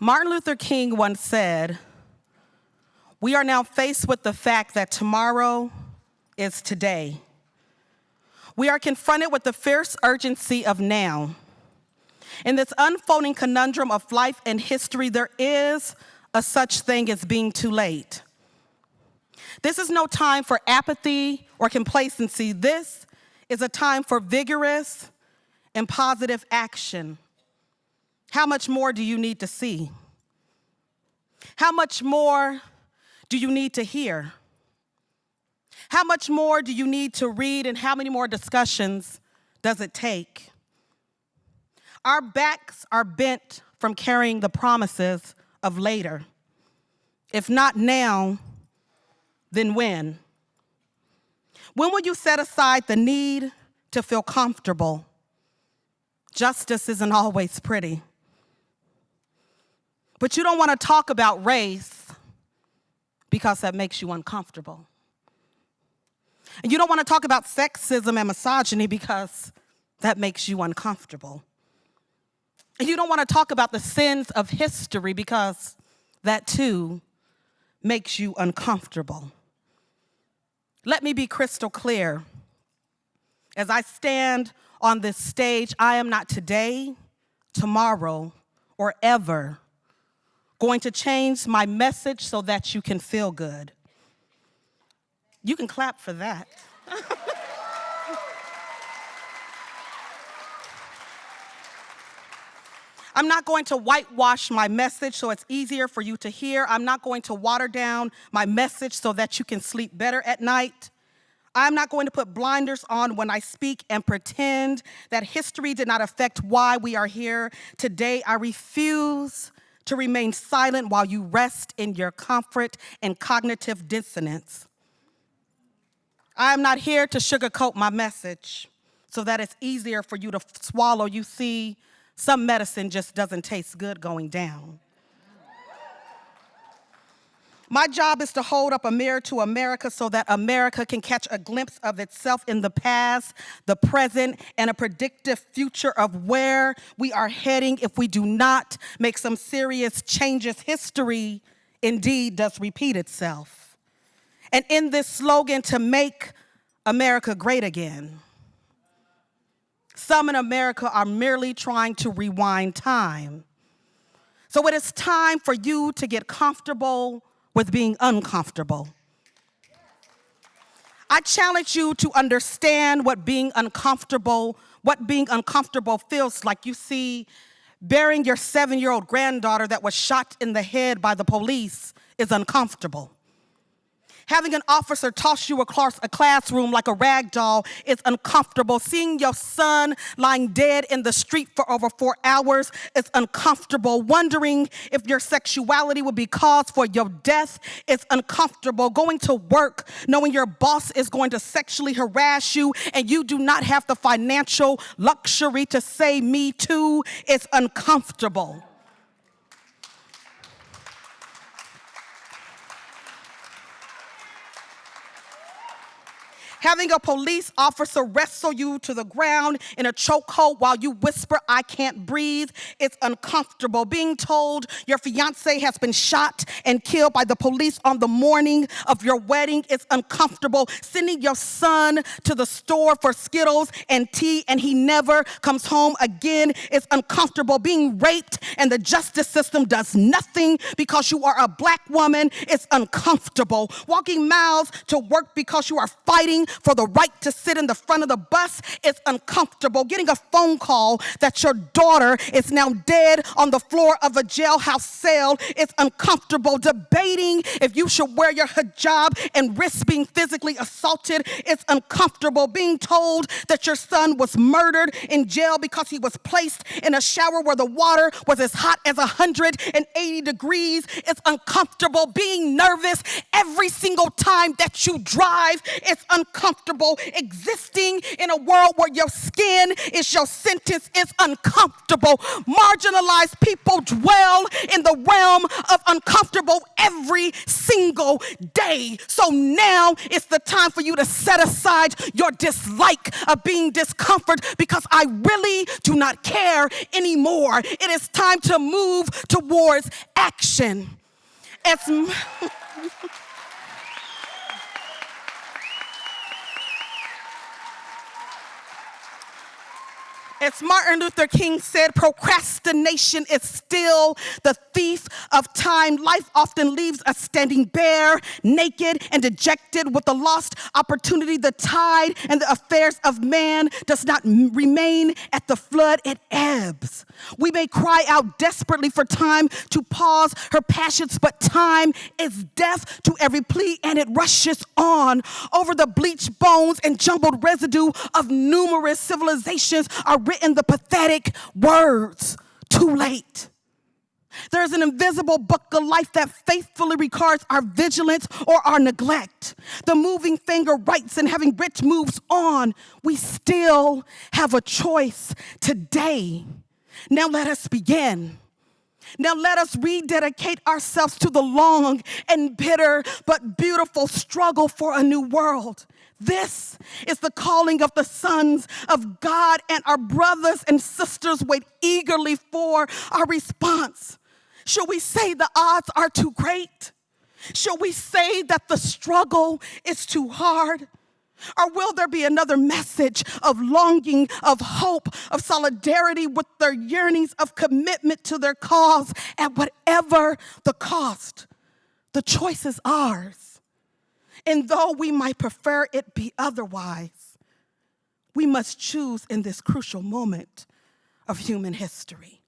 Martin Luther King once said, "We are now faced with the fact that tomorrow is today." We are confronted with the fierce urgency of now. In this unfolding conundrum of life and history, there is a such thing as being too late. This is no time for apathy or complacency. This is a time for vigorous and positive action. How much more do you need to see? How much more do you need to hear? How much more do you need to read, and how many more discussions does it take? Our backs are bent from carrying the promises of later. If not now, then when? When will you set aside the need to feel comfortable? Justice isn't always pretty. But you don't want to talk about race because that makes you uncomfortable. And you don't want to talk about sexism and misogyny because that makes you uncomfortable. And you don't want to talk about the sins of history because that too makes you uncomfortable. Let me be crystal clear. As I stand on this stage, I am not today, tomorrow, or ever going to change my message so that you can feel good. You can clap for that. I'm not going to whitewash my message so it's easier for you to hear. I'm not going to water down my message so that you can sleep better at night. I'm not going to put blinders on when I speak and pretend that history did not affect why we are here today. I refuse to remain silent while you rest in your comfort and cognitive dissonance. I am not here to sugarcoat my message so that it's easier for you to swallow. You see, some medicine just doesn't taste good going down. My job is to hold up a mirror to America so that America can catch a glimpse of itself in the past, the present, and a predictive future of where we are heading if we do not make some serious changes. History indeed does repeat itself. And in this slogan, to make America great again, some in America are merely trying to rewind time. So it is time for you to get comfortable with being uncomfortable. I challenge you to understand what being uncomfortable feels like. You see, burying your 7-year-old granddaughter that was shot in the head by the police is uncomfortable. Having an officer toss you across a classroom like a rag doll is uncomfortable. Seeing your son lying dead in the street for over 4 hours is uncomfortable. Wondering if your sexuality would be cause for your death is uncomfortable. Going to work knowing your boss is going to sexually harass you and you do not have the financial luxury to say me too is uncomfortable. Having a police officer wrestle you to the ground in a chokehold while you whisper, "I can't breathe," is uncomfortable. Being told your fiance has been shot and killed by the police on the morning of your wedding is uncomfortable. Sending your son to the store for Skittles and tea and he never comes home again is uncomfortable. Being raped and the justice system does nothing because you are a black woman is uncomfortable. Walking miles to work because you are fighting for the right to sit in the front of the bus is uncomfortable. Getting a phone call that your daughter is now dead on the floor of a jailhouse cell is uncomfortable. Debating if you should wear your hijab and risk being physically assaulted is uncomfortable. Being told that your son was murdered in jail because he was placed in a shower where the water was as hot as 180 degrees is uncomfortable. Being nervous every single time that you drive is uncomfortable. comfortable existing in a world where your skin is your sentence is uncomfortable. Marginalized people dwell in the realm of uncomfortable every single day. So now it's the time for you to set aside your dislike of being discomfort, because I really do not care anymore. It is time to move towards action. As Martin Luther King said, procrastination is still the thief of time. Life often leaves us standing bare, naked, and dejected with the lost opportunity. The tide and the affairs of man does not remain at the flood, it ebbs. We may cry out desperately for time to pause her passions, but time is deaf to every plea, and it rushes on. Over the bleached bones and jumbled residue of numerous civilizations are written the pathetic words, too late. There is an invisible book of life that faithfully records our vigilance or our neglect. The moving finger writes, and having writ moves on. We still have a choice today. Now let us begin. Now let us rededicate ourselves to the long and bitter but beautiful struggle for a new world. This is the calling of the sons of God, and our brothers and sisters wait eagerly for our response. Should we say the odds are too great? Should we say that the struggle is too hard? Or will there be another message of longing, of hope, of solidarity with their yearnings, of commitment to their cause at whatever the cost? The choice is ours. And though we might prefer it be otherwise, we must choose in this crucial moment of human history.